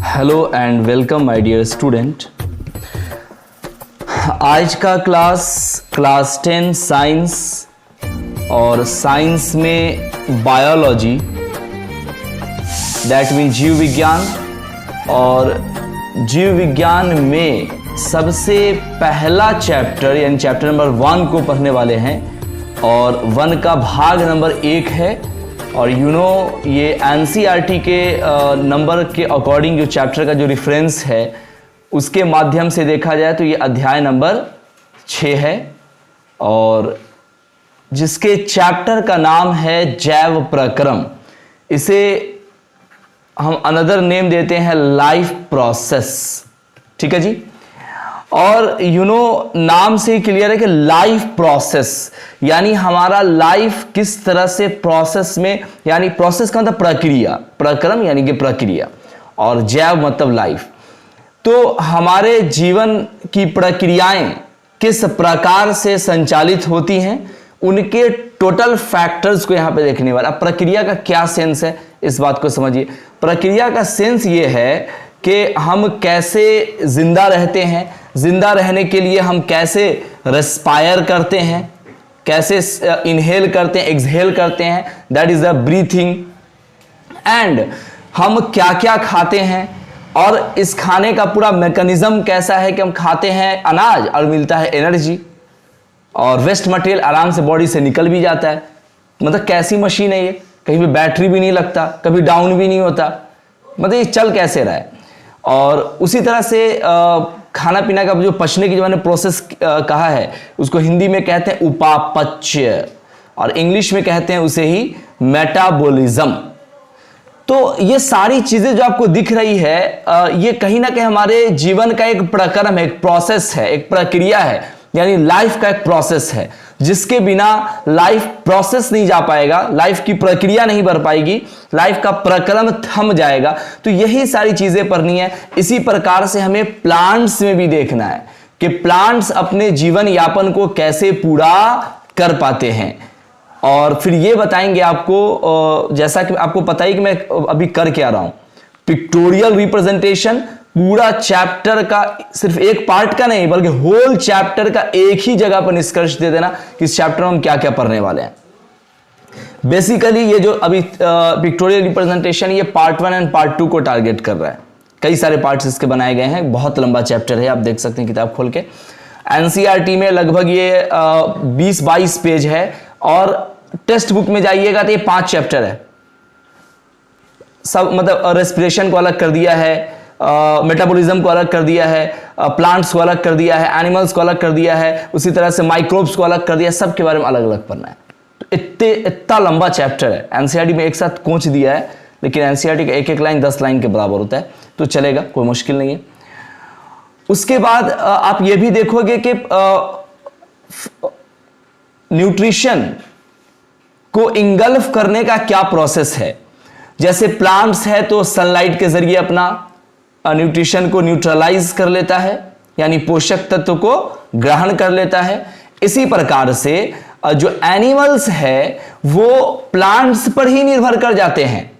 Hello and welcome my dear student. आज का class 10 science और साइंस में बायोलॉजी, दैट मीन जीव विज्ञान, और जीव विज्ञान में सबसे पहला चैप्टर यानी चैप्टर नंबर 1 को पढ़ने वाले हैं और 1 का भाग नंबर 1 है। और ये एनसीईआरटी के नंबर के अकॉर्डिंग जो चैप्टर का जो रेफरेंस है उसके माध्यम से देखा जाए तो ये अध्याय नंबर 6 है और जिसके चैप्टर का नाम है जैव प्रक्रम। इसे हम अनदर नेम देते हैं लाइफ प्रोसेस। ठीक है जी। और नाम से ही क्लियर है कि लाइफ प्रोसेस यानी हमारा लाइफ किस तरह से प्रोसेस में, यानी प्रोसेस का मतलब प्रक्रिया, प्रक्रम यानी कि प्रक्रिया, और जैव मतलब लाइफ। तो हमारे जीवन की प्रक्रियाएं किस प्रकार से संचालित होती हैं, उनके टोटल फैक्टर्स को यहां पे देखने वाला। प्रक्रिया का क्या सेंस है इस बात को समझिए। प्रक्रिया का सेंस ये है कि हम कैसे जिंदा रहते हैं, जिंदा रहने के लिए हम कैसे रेस्पायर करते हैं, कैसे इनहेल करते हैं, एक्सहेल करते हैं, that is the breathing, and हम क्या क्या खाते हैं और इस खाने का पूरा मैकेनिज्म कैसा है कि हम खाते हैं अनाज और मिलता है एनर्जी और वेस्ट मटेरियल आराम से बॉडी से निकल भी जाता है। मतलब कैसी मशीन है ये, कहीं पे बैटरी भी नहीं लगता, कभी डाउन भी नहीं होता, मतलब ये चल कैसे रहा है। और उसी तरह से खाना पीना का जो पचने की जो मैंने प्रोसेस कहा है उसको हिंदी में कहते हैं उपापचय और इंग्लिश में कहते हैं उसे ही मेटाबॉलिज्म। तो ये सारी चीजें जो आपको दिख रही है ये कहीं ना कहीं हमारे जीवन का एक प्रक्रम है, एक प्रोसेस है, एक प्रक्रिया है, यानी लाइफ का एक प्रोसेस है जिसके बिना लाइफ प्रोसेस नहीं जा पाएगा, लाइफ की प्रक्रिया नहीं बढ़ पाएगी, लाइफ का प्रक्रम थम जाएगा। तो यही सारी चीजें पढ़नी है। इसी प्रकार से हमें प्लांट्स में भी देखना है कि प्लांट्स अपने जीवन यापन को कैसे पूरा कर पाते हैं। और फिर ये बताएंगे आपको, जैसा कि आपको पता ही कि मैं अभी कर क्या रहा हूं, पिक्टोरियल रिप्रेजेंटेशन पूरा चैप्टर का, सिर्फ एक पार्ट का नहीं बल्कि होल चैप्टर का एक ही जगह पर निष्कर्ष दे देना कि इस चैप्टर में हम क्या क्या पढ़ने वाले हैं। बेसिकली ये जो अभी पिक्टोरियल रिप्रेजेंटेशन ये पार्ट 1 एंड पार्ट 2 को टारगेट कर रहा है। कई सारे पार्ट्स इसके बनाए गए हैं, बहुत लंबा चैप्टर है, आप देख सकते हैं किताब खोल के। एनसीईआरटी में लगभग ये 20-22 पेज है और टेक्स्ट बुक में जाइएगा तो ये 5 चैप्टर है। सब मतलब रेस्पिरेशन को अलग कर दिया है, मेटाबॉलिज्म को अलग कर दिया है, प्लांट्स को अलग कर दिया है, एनिमल्स को अलग कर दिया है, उसी तरह से माइक्रोब्स को अलग कर दिया है, सब के बारे में अलग अलग पढ़ना है। तो इतना लंबा चैप्टर है। एनसीईआरटी में एक साथ कोंच दिया है, लेकिन एनसीईआरटी का एक एक लाइन 10 लाइन के बराबर होता है, तो चलेगा, कोई मुश्किल नहीं है। उसके बाद आप ये भी देखोगे कि न्यूट्रिशन को इंगल्फ करने का क्या प्रोसेस है। जैसे प्लांट्स है तो सनलाइट के जरिए अपना न्यूट्रिशन को न्यूट्रलाइज कर लेता है, यानी पोषक तत्व को ग्रहण कर लेता है। इसी प्रकार से जो एनिमल्स है वो प्लांट्स पर ही निर्भर कर जाते हैं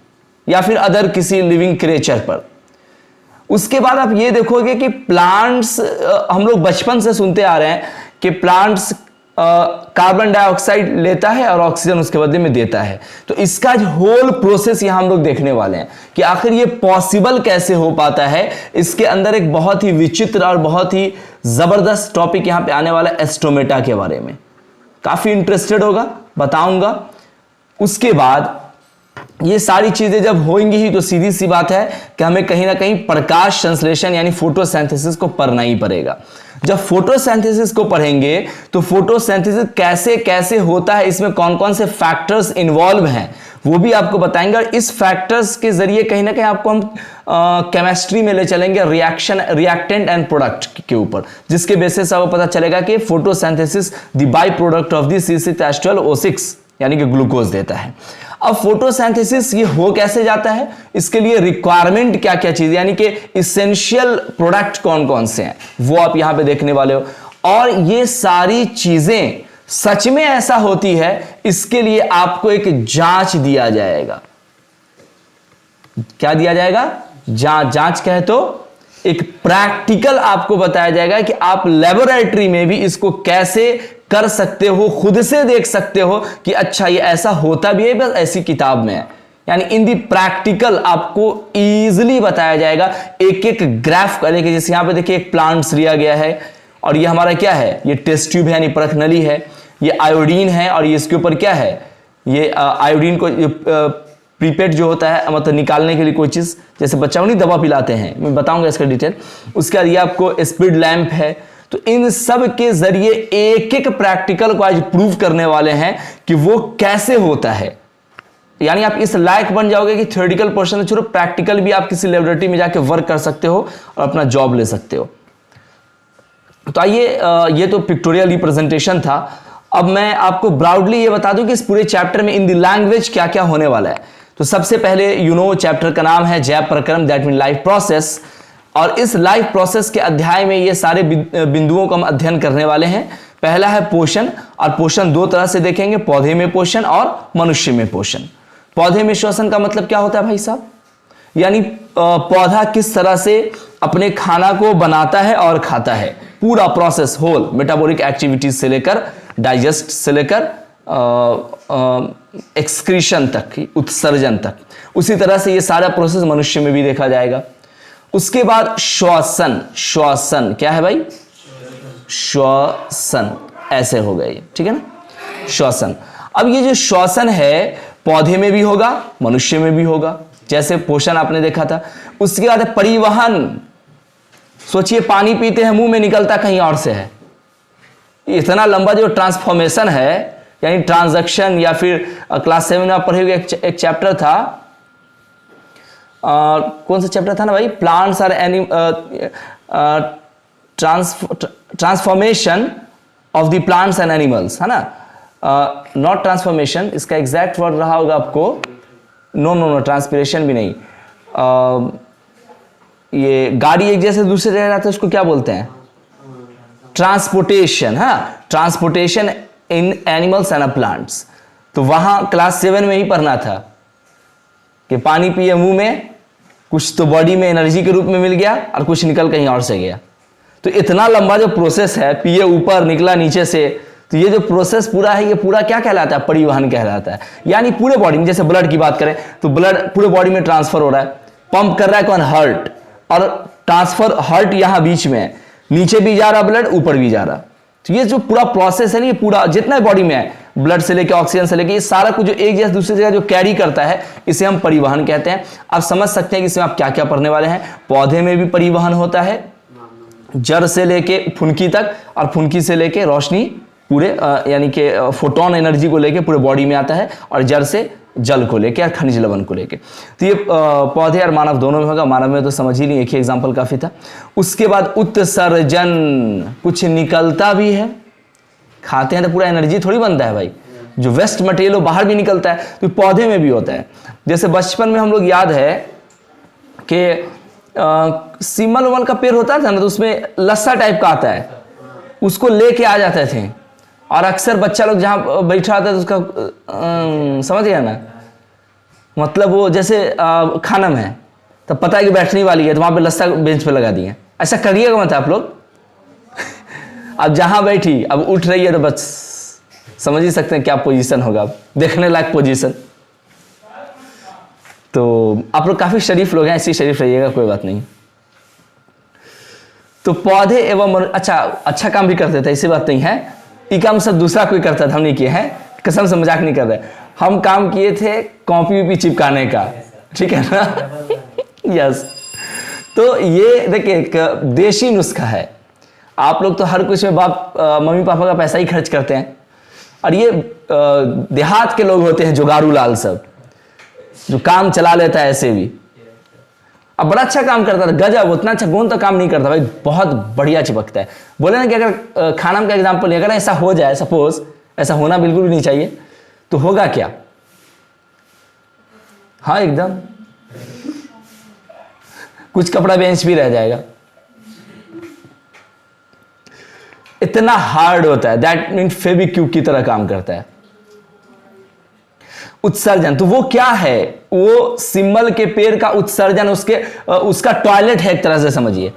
या फिर अदर किसी लिविंग क्रिएचर पर। उसके बाद आप ये देखोगे कि प्लांट्स, हम लोग बचपन से सुनते आ रहे हैं कि प्लांट्स कार्बन डाइऑक्साइड लेता है और ऑक्सीजन उसके बदले में देता है। तो इसका जो होल प्रोसेस यहां हम लोग देखने वाले हैं कि आखिर ये पॉसिबल कैसे हो पाता है। इसके अंदर एक बहुत ही विचित्र और बहुत ही जबरदस्त टॉपिक यहां पे आने वाला है, एस्टोमेटा के बारे में। काफी इंटरेस्टेड होगा, बताऊंगा। उसके बाद ये सारी चीजें जब होंगी ही तो सीधी सी बात है कि हमें कहीं ना कहीं प्रकाश संश्लेषण यानी फोटोसिंथेसिस को पढ़ना ही पड़ेगा। जब फोटोसिंथेसिस को पढ़ेंगे तो फोटोसिंथेसिस कैसे कैसे होता है, इसमें कौन कौन से फैक्टर्स इन्वॉल्व हैं वो भी आपको बताएंगे। और इस फैक्टर्स के जरिए कहीं ना कहीं आपको हम केमिस्ट्री में ले चलेंगे, रिएक्टेंट एंड प्रोडक्ट के ऊपर, जिसके बेसिस से आपको पता चलेगा कि photosynthesis the by product of the C6H12O6 यानी कि ग्लूकोज देता है। अब फोटोसिंथेसिस ये हो कैसे जाता है, इसके लिए रिक्वायरमेंट क्या क्या चीज, यानी कि इसेंशियल प्रोडक्ट कौन कौन से हैं वो आप यहां पे देखने वाले हो। और ये सारी चीजें सच में ऐसा होती है, इसके लिए आपको एक जांच दिया जाएगा। क्या दिया जाएगा? जांच कहे तो एक प्रैक्टिकल आपको बताया जाएगा कि आप लेबोरेटरी में भी इसको कैसे कर सकते हो, खुद से देख सकते हो कि अच्छा ये ऐसा होता भी है, बस ऐसी किताब में है। यानी इन दी प्रैक्टिकल आपको इजीली बताया जाएगा, एक एक ग्राफ करेंगे। जैसे यहां पे देखिए एक प्लांट्स लिया गया है और ये हमारा क्या है, ये टेस्ट ट्यूब है यानी परख नली है, ये आयोडीन है और ये इसके ऊपर क्या है, ये आयोडीन को प्रीपेड जो होता है मतलब निकालने के लिए कोई चीज, जैसे बच्चा को नहीं दवा पिलाते हैं, मैं बताऊंगा इसका डिटेल। उसके बाद ये आपको स्पीड लैंप है। तो इन सब के जरिए एक एक प्रैक्टिकल को आज प्रूव करने वाले हैं कि वो कैसे होता है। यानी आप इस लायक बन जाओगे कि थ्योरेटिकल पोर्शन से छोड़ो प्रैक्टिकल भी आप किसी लेबोरेटरी में जाके वर्क कर सकते हो और अपना जॉब ले सकते हो। तो आइए, ये तो पिक्टोरियल रिप्रेजेंटेशन था। अब मैं आपको ब्रॉडली ये बता दूं कि इस पूरे चैप्टर में इन द लैंग्वेज क्या क्या होने वाला है। तो सबसे पहले चैप्टर का नाम है जैव प्रक्रम, दैट मीन लाइफ प्रोसेस। और इस लाइफ प्रोसेस के अध्याय में ये सारे बिंदुओं का हम अध्ययन करने वाले हैं। पहला है पोषण, और पोषण दो तरह से देखेंगे, पौधे में पोषण और मनुष्य में पोषण। पौधे में श्वसन का मतलब क्या होता है भाई साहब, यानी पौधा किस तरह से अपने खाना को बनाता है और खाता है, पूरा प्रोसेस होल, मेटाबॉलिक एक्टिविटीज से लेकर डाइजेस्ट से लेकर एक्सक्रीशन तक, उत्सर्जन तक। उसी तरह से ये सारा प्रोसेस मनुष्य में भी देखा जाएगा। उसके बाद श्वसन, श्वसन क्या है भाई, श्वसन ऐसे हो गए, ठीक है ना, श्वसन। अब ये जो श्वसन है पौधे में भी होगा, मनुष्य में भी होगा, जैसे पोषण आपने देखा था। उसके बाद परिवहन, सोचिए पानी पीते हैं मुंह में निकलता कहीं और से है। इतना लंबा जो ट्रांसफॉर्मेशन है, यानी ट्रांजैक्शन, या फिर क्लास 7 में आप पढ़े एक चैप्टर था, कौन सा चैप्टर था ना भाई, plants are transformation of the plants and animals, है ना, नॉट ट्रांसफॉर्मेशन, इसका एग्जैक्ट वर्ड रहा होगा आपको, नो ट्रांसपिरेशन भी नहीं, ये गाड़ी एक जैसे दूसरे जगह जाता है उसको क्या बोलते हैं, ट्रांसपोर्टेशन, हाँ, transportation in animals and plants. तो वहां क्लास 7 में ही पढ़ना था कि पानी पिए मुंह में, कुछ तो बॉडी में एनर्जी के रूप में मिल गया और कुछ निकल कहीं और से गया। तो इतना लंबा जो प्रोसेस है, पिए ऊपर निकला नीचे से, तो ये जो प्रोसेस पूरा है, ये पूरा क्या कहलाता है, परिवहन कहलाता है। यानी पूरे बॉडी में, जैसे ब्लड की बात करें तो ब्लड पूरे बॉडी में ट्रांसफर हो रहा है, पंप कर रहा है कौन, हार्ट, और ट्रांसफर हार्ट यहां बीच में है, नीचे भी जा रहा ब्लड, ऊपर भी जा रहा। तो ये जो पूरा प्रोसेस है ना, ये पूरा जितना बॉडी में है, ब्लड से लेकर ऑक्सीजन से लेकर, ये सारा कुछ जो एक जगह दूसरी जगह जो कैरी करता है, इसे हम परिवहन कहते हैं। आप समझ सकते हैं कि इसमें आप क्या क्या पढ़ने वाले हैं। पौधे में भी परिवहन होता है, जड़ से लेके फुनकी तक, और फुनकी से लेके रोशनी पूरे यानी कि फोटोन एनर्जी को लेके पूरे बॉडी में आता है, और जड़ से जल को लेके और खनिज लवण को लेके। तो ये पौधे और मानव दोनों में होगा। मानव में तो समझ ही नहीं, एक ही एग्जांपल काफी था। उसके बाद उत्सर्जन, कुछ निकलता भी है, खाते हैं तो पूरा एनर्जी थोड़ी बनता है भाई, जो वेस्ट मटेरियल वो बाहर भी निकलता है, तो पौधे में भी होता है। जैसे बचपन में हम लोग याद है कि सिमल उमल का पेड़ होता था ना, तो उसमें लस्सा टाइप का आता है, उसको लेके आ जाते थे, और अक्सर बच्चा लोग जहाँ बैठा आता है तो उसका समझ गया ना, मतलब वो जैसे खाना में है तब पता है कि बैठने वाली है, तो वहाँ पे लस्सा बेंच पे लगा दिए। ऐसा करिएगा मत आप लोग। अब जहाँ बैठी अब उठ रही है तो बस समझ ही सकते हैं क्या पोजीशन होगा, देखने लायक पोजीशन। तो आप लोग काफी शरीफ लोग हैं, ऐसे शरीफ रहिएगा, कोई बात नहीं। तो पौधे एवं अच्छा काम भी करते थे, ऐसी बात नहीं है। ये काम सब दूसरा कोई करता था, हम नहीं किए हैं, कसम से मजाक नहीं कर रहे। हम काम किए थे कॉपी वॉपी चिपकाने का, ठीक है ना। यस। तो ये देखिए एक देशी नुस्खा है। आप लोग तो हर कुछ में बाप मम्मी पापा का पैसा ही खर्च करते हैं, और ये देहात के लोग होते हैं जुगाड़ू लाल सब, जो काम चला लेता है ऐसे भी। अब बड़ा अच्छा काम करता था, गजब, उतना अच्छा गोंद तो काम नहीं करता भाई, बहुत बढ़िया चिपकता है। बोले ना कि अगर खाना का एग्जांपल, अगर ऐसा हो जाए, सपोज ऐसा होना बिल्कुल भी नहीं चाहिए, तो होगा क्या, हाँ एकदम कुछ कपड़ा बेंच भी रह जाएगा, इतना हार्ड होता है। दैट मीन फेविक्विक की तरह काम करता है। उत्सर्जन, तो वो क्या है, वो सिम्बल के पेड़ का उत्सर्जन उसका टॉयलेट है एक तरह से समझिए।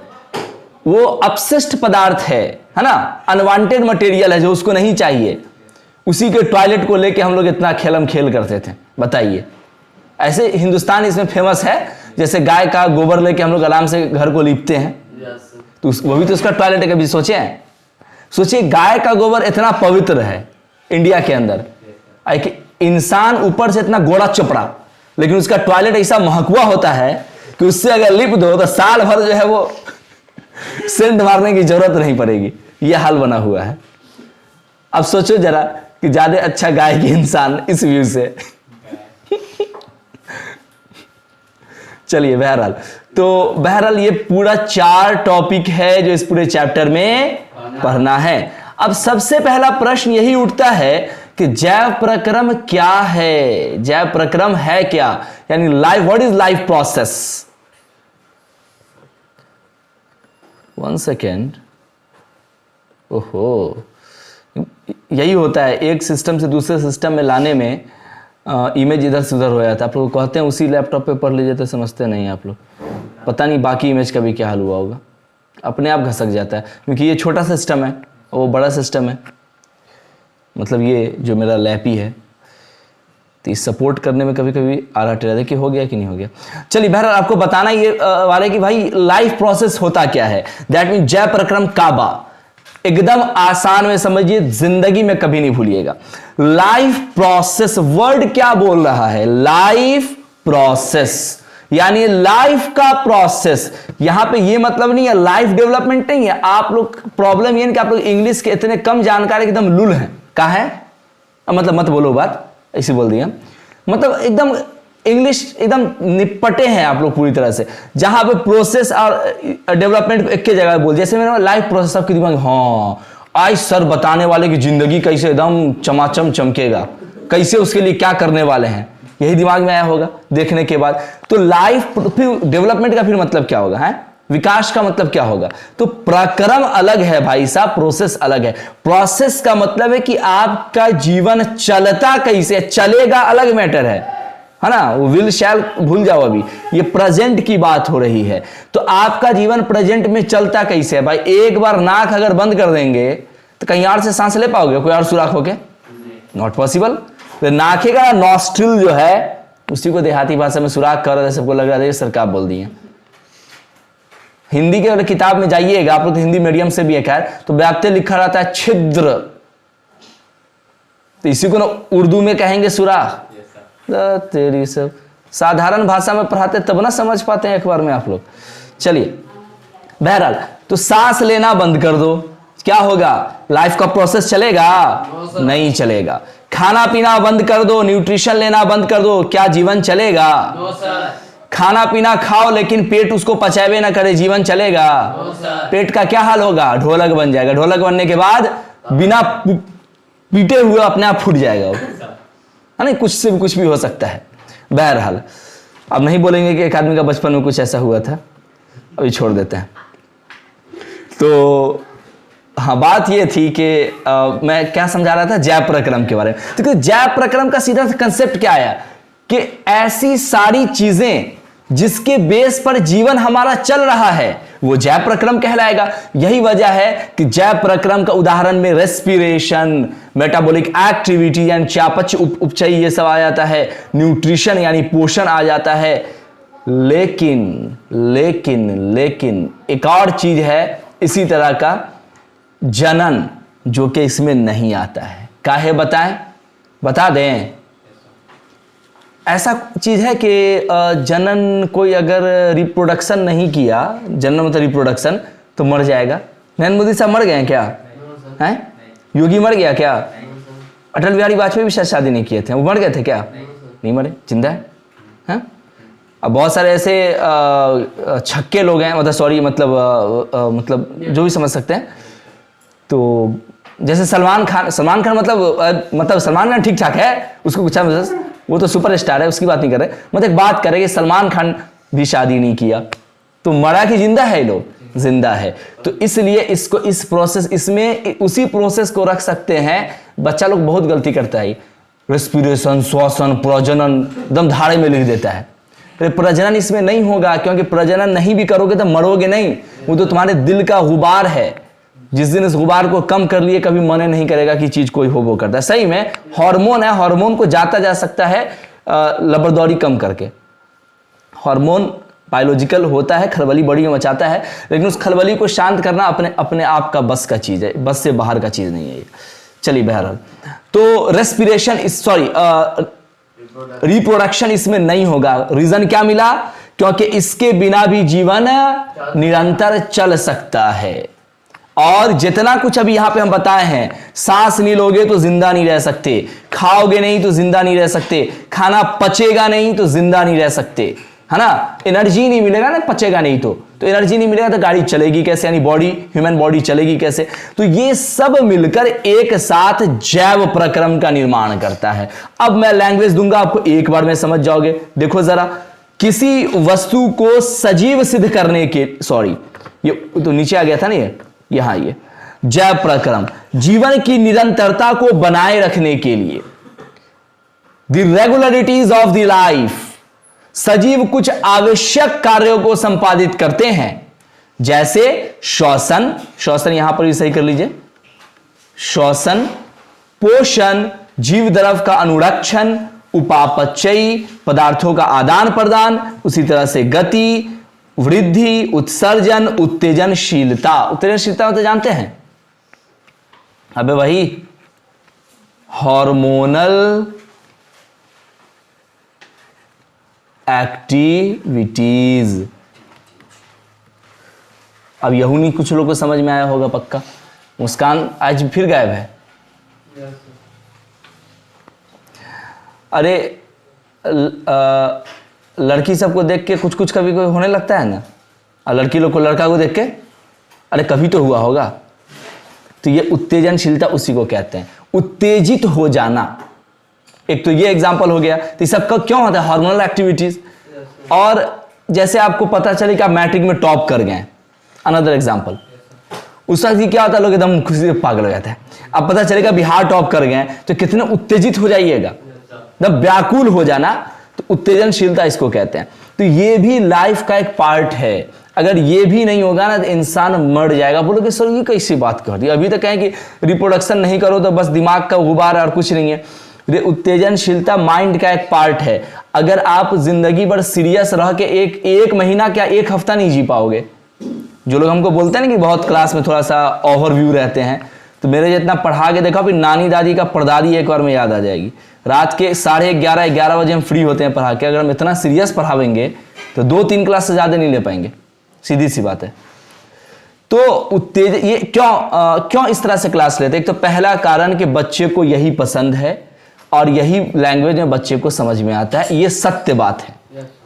वो अपशिष्ट पदार्थ है ना, अनवांटेड मटेरियल है जो उसको नहीं चाहिए। उसी के टॉयलेट को लेके हम लोग इतना खेलम खेल करते थे, बताइए। ऐसे हिंदुस्तान इसमें फेमस है, जैसे गाय का गोबर लेके हम लोग आराम से घर को लीपते हैं, तो वो भी तो उसका टॉयलेट है। कभी सोचिए गाय का गोबर इतना पवित्र है इंडिया के अंदर, एक इंसान ऊपर से इतना गोड़ा चपड़ा, लेकिन उसका टॉयलेट ऐसा महकुआ होता है कि उससे अगर लिप दो तो साल भर जो है वो सेंट मारने की जरूरत नहीं पड़ेगी। यह हाल बना हुआ है। अब सोचो जरा कि ज्यादा अच्छा गाय के इंसान इस व्यू से। चलिए बहरहाल ये पूरा 4 टॉपिक है जो इस पूरे चैप्टर में पढ़ना है। अब सबसे पहला प्रश्न यही उठता है कि जैव प्रक्रम क्या है, जैव प्रक्रम है क्या, यानी life, what is life process. 1 second, ओहो, यही होता है एक सिस्टम से दूसरे सिस्टम में लाने में इमेज इधर से उधर हो जाता है। आप लोग कहते हैं उसी लैपटॉप पे पढ़ लीजिए, तो समझते नहीं आप लोग। पता नहीं बाकी इमेज का भी क्या हाल हुआ होगा, अपने आप घसक जाता है, क्योंकि ये छोटा सिस्टम है, वो बड़ा सिस्टम है। मतलब ये जो मेरा लैपी है, तो इस सपोर्ट करने में कभी कभी आरा टेढ़ा, देखिए हो गया कि नहीं हो गया। चलिए बहरहाल आपको बताना ये वाले कि भाई लाइफ प्रोसेस होता क्या है। दैट मीन जैव प्रक्रम काबा, एकदम आसान में समझिए, जिंदगी में कभी नहीं भूलिएगा। लाइफ प्रोसेस, वर्ड क्या बोल रहा है, लाइफ प्रोसेस, यानी लाइफ का प्रोसेस। यहां पे ये मतलब नहीं है लाइफ डेवलपमेंट नहीं है। आप लोग प्रॉब्लम ये कि आप लोग इंग्लिश के इतने कम जानकारी, एकदम लुल हैं। कहा है मतलब मत बोलो बात, ऐसे बोल दिया, मतलब एकदम इंग्लिश एकदम निपटे हैं आप लोग पूरी तरह से। जहां पे प्रोसेस और डेवलपमेंट एक ही जगह बोल, जैसे मेरा लाइफ प्रोसेस आपके दिमाग, हाँ आज सर बताने वाले की जिंदगी कैसे एकदम चमाचम चमकेगा, कैसे उसके लिए क्या करने वाले हैं, यही दिमाग में आया होगा देखने के बाद। तो लाइफ, फिर डेवलपमेंट का फिर मतलब क्या होगा, है विकास का मतलब क्या होगा। तो प्रक्रम अलग है भाई साहब, प्रोसेस अलग है। प्रोसेस का मतलब है कि आपका जीवन चलता कैसे, चलेगा अलग मैटर है ना। वो विल शैल भूल जाओ, अभी ये प्रेजेंट की बात हो रही है। तो आपका जीवन प्रेजेंट में चलता कैसे है भाई। एक बार नाक अगर बंद कर देंगे तो कहीं और से सांस ले पाओगे कोई और सुराख होके, नॉट पॉसिबल। तो नाके का नॉस्ट्रिल जो है, उसी को देहाती भाषा में सुराख कर रहे, सबको लग रहा है सरकार बोल दी है। हिंदी के किताब में जाइएगा, आप लोग हिंदी मीडियम से भी है खैर, तो व्याप्ति लिखा रहता है छिद्र, तो इसी को ना उर्दू में कहेंगे सुराख। तेरी सब साधारण भाषा में पढ़ाते तब ना समझ पाते हैं एक बार में आप लोग। चलिए बहरहाल, तो सांस लेना बंद कर दो, क्या होगा, लाइफ का प्रोसेस चलेगा, नहीं चलेगा। खाना पीना बंद कर दो, न्यूट्रिशन लेना बंद कर दो, क्या जीवन चलेगा। खाना पीना खाओ लेकिन पेट उसको पचावे ना करे, जीवन चलेगा। पेट का क्या हाल होगा, ढोलक बन जाएगा। ढोलक बनने के बाद बिना पीटे हुए अपने आप फूट जाएगा वो, है ना। कुछ से भी कुछ भी हो सकता है। बहरहाल अब नहीं बोलेंगे कि एक आदमी का बचपन में कुछ ऐसा हुआ था, अभी छोड़ देते हैं। तो हाँ, बात ये थी कि मैं क्या समझा रहा था, जैव प्रक्रम के बारे में। तो जैव प्रक्रम का सीधा कंसेप्ट क्या आया कि ऐसी सारी चीजें जिसके बेस पर जीवन हमारा चल रहा है वो जैव प्रक्रम कहलाएगा। यही वजह है कि जैव प्रक्रम का उदाहरण में रेस्पिरेशन, मेटाबॉलिक एक्टिविटी यानी चयापचय, उपचय, ये सब आ जाता है। न्यूट्रिशन यानी पोषण आ जाता है। लेकिन लेकिन लेकिन एक और चीज है इसी तरह का, जनन, जो कि इसमें नहीं आता है। काहे बताएं, बता दें। ऐसा चीज है कि जनन, कोई अगर रिप्रोडक्शन नहीं किया, जनन मतलब रिप्रोडक्शन, तो मर जाएगा। नरेंद्र मोदी साहब मर गए हैं क्या, हैं? योगी मर गया क्या, अटल बिहारी वाजपेयी भी शायद शादी नहीं किए थे, वो मर गए थे क्या, नहीं मरे, जिंदा है। अब बहुत सारे ऐसे छक्के लोग हैं, मतलब सॉरी, मतलब जो भी समझ सकते हैं। तो जैसे सलमान खान मतलब सलमान खान ठीक ठाक है, उसको कुछ वो तो सुपर स्टार है, उसकी बात नहीं कर रहे। मतलब एक बात करें कि सलमान खान भी शादी नहीं किया, तो मरा कि जिंदा है, लोग जिंदा है। तो इसलिए इसको इस प्रोसेस, इसमें उसी प्रोसेस को रख सकते हैं। बच्चा लोग बहुत गलती करता है, रेस्पिरेशन, श्वसन, प्रजनन एकदम धारे में लिख देता है। अरे प्रजनन इसमें नहीं होगा, क्योंकि प्रजनन नहीं भी करोगे तो मरोगे नहीं, वो तो तुम्हारे दिल का गुबार है। जिस दिन इस गुबार को कम कर लिए कभी मन नहीं करेगा कि चीज कोई हो वो करता है। सही में हार्मोन है, हार्मोन को जाता जा सकता है लबरदौरी कम करके। हार्मोन बायोलॉजिकल होता है, खलबली बॉडी में मचाता है, लेकिन उस खलबली को शांत करना अपने आप का बस का चीज है, बस से बाहर का चीज नहीं है ये। चलिए बहरहाल, तो रेस्पिरेशन सॉरी रिप्रोडक्शन इसमें नहीं होगा। रीजन क्या मिला? क्योंकि इसके बिना भी जीवन निरंतर चल सकता है। और जितना कुछ अभी यहां पे हम बताए हैं, सांस नहीं लोगे तो जिंदा नहीं रह सकते, खाओगे नहीं तो जिंदा नहीं रह सकते, खाना पचेगा नहीं तो जिंदा नहीं रह सकते, है ना। एनर्जी नहीं मिलेगा ना, पचेगा नहीं तो एनर्जी नहीं मिलेगा तो गाड़ी चलेगी कैसे, यानी बॉडी, ह्यूमन बॉडी चलेगी कैसे। तो ये सब मिलकर एक साथ जैव प्रक्रम का निर्माण करता है। अब मैं लैंग्वेज दूंगा आपको, एक बार में समझ जाओगे। देखो जरा, किसी वस्तु को सजीव सिद्ध करने के, सॉरी ये तो नीचे आ गया था ना, ये यहां ये जैव प्रक्रम जीवन की निरंतरता को बनाए रखने के लिए, the regularities of the life, सजीव कुछ आवश्यक कार्यों को संपादित करते हैं, जैसे श्वसन, श्वसन यहां पर भी सही कर लीजिए, श्वसन, पोषण, जीव द्रव का अनुरक्षण, उपापचयी पदार्थों का आदान प्रदान, उसी तरह से गति, वृद्धि, उत्सर्जन, उत्तेजनशीलता। उत्तेजनशीलता तो जानते हैं, अबे वही हार्मोनल एक्टिविटीज। अब यहू नहीं कुछ लोगों को समझ में आया होगा पक्का। मुस्कान आज फिर गायब है। अरे लड़की सबको देख के कुछ कुछ कभी कोई होने लगता है ना, और लड़की लोग को लड़का को देख के अरे कभी तो हुआ होगा। तो ये उत्तेजनशीलता उसी को कहते हैं, उत्तेजित हो जाना। एक तो ये एग्जांपल हो गया। तो सब का क्यों होता है? Hormonal activities. और जैसे आपको पता चले कि आप मैट्रिक में टॉप कर गए, अनदर एग्जांपल, उस वक्त क्या होता है, लोग एकदम खुशी से पागल हो जाते हैं। अब पता चलेगा बिहार टॉप कर गए तो कितने उत्तेजित हो जाइएगा, जब व्याकुल हो जाना, तो उत्तेजनशीलता इसको कहते हैं। तो ये भी लाइफ का एक पार्ट है। अगर ये भी नहीं होगा ना तो इंसान मर जाएगा। बोलोगे सर ये कैसी बात कर दी, अभी तक कहें कि रिप्रोडक्शन नहीं करो तो बस दिमाग का गुबार और कुछ नहीं है। उत्तेजनशीलता माइंड का एक पार्ट है। अगर आप जिंदगी भर सीरियस रह के एक महीना क्या एक हफ्ता नहीं जी पाओगे। जो लोग हमको बोलते हैं ना कि बहुत क्लास में थोड़ा सा ओवरव्यू रहते हैं, तो मेरे जितना पढ़ा के देखो, फिर नानी दादी का परदादी एक बार में याद आ जाएगी। रात के 11:30 बजे हम फ्री होते हैं पढ़ा के। अगर हम इतना सीरियस पढ़ावेंगे तो 2-3 क्लास से ज़्यादा नहीं ले पाएंगे, सीधी सी बात है। तो ये क्यों इस तरह से क्लास लेते हैं? एक तो पहला कारण कि बच्चे को यही पसंद है और यही लैंग्वेज में बच्चे को समझ में आता है। ये सत्य बात है,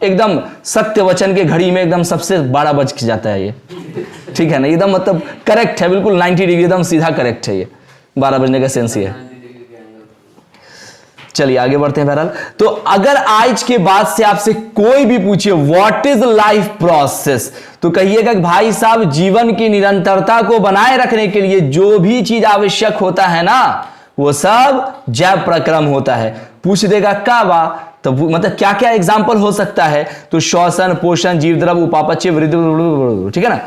एकदम सत्य वचन के घड़ी में एकदम सबसे 12 बज जाता है ये, ठीक है ना, एकदम मतलब करेक्ट है, बिल्कुल 90 डिग्री एकदम सीधा करेक्ट है ये, 12 बजने का सेंस ये है। चलिए आगे बढ़ते हैं। बहरहाल, तो अगर आज के बाद से आपसे कोई भी पूछे व्हाट इज लाइफ प्रोसेस, तो कहिएगा कि भाई साहब जीवन की निरंतरता को बनाए रखने के लिए जो भी चीज आवश्यक होता है ना, वो सब जैव प्रक्रम होता है। पूछ देगा क्या बा, तो मतलब क्या क्या एग्जाम्पल हो सकता है, तो श्वसन, पोषण, जीव द्रव, उपापचय, वृद्धि, ठीक है ना।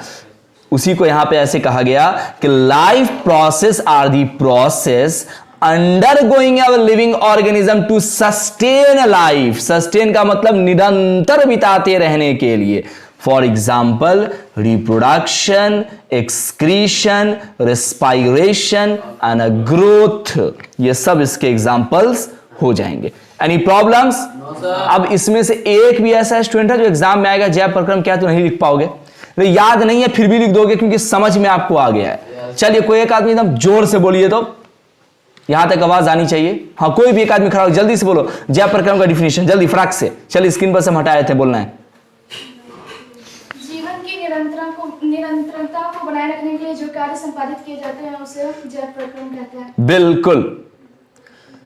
उसी को यहां पे ऐसे कहा गया कि life process are the process undergoing a living organism to sustain life. Sustain का मतलब निरंतर बिताते रहने के लिए। For example reproduction, excretion, respiration and growth, ये सब इसके एग्जाम्पल्स हो जाएंगे। Any problems? अब इसमें से एक भी ऐसा स्टूडेंट है जो एग्जाम में आएगा जैव प्रक्रम क्या तो नहीं लिख पाओगे, तो याद नहीं है फिर भी लिख दोगे क्योंकि समझ में आपको आ गया है। चलिए कोई एक आदमी एकदम जोर से बोलिए, तो यहां तक आवाज आनी चाहिए। हाँ कोई भी एक आदमी खड़ा हो, जल्दी से बोलो जैव प्रक्रम का डिफिनेशन, जल्दी फटाक से। चलिए स्क्रीन पर से हम हटाए थे, बोलना है। जीवन की निरंतरता को बनाए रखने के लिए जो कार्य संपादित किए जाते हैं उसे जैव प्रक्रम कहते हैं। बिल्कुल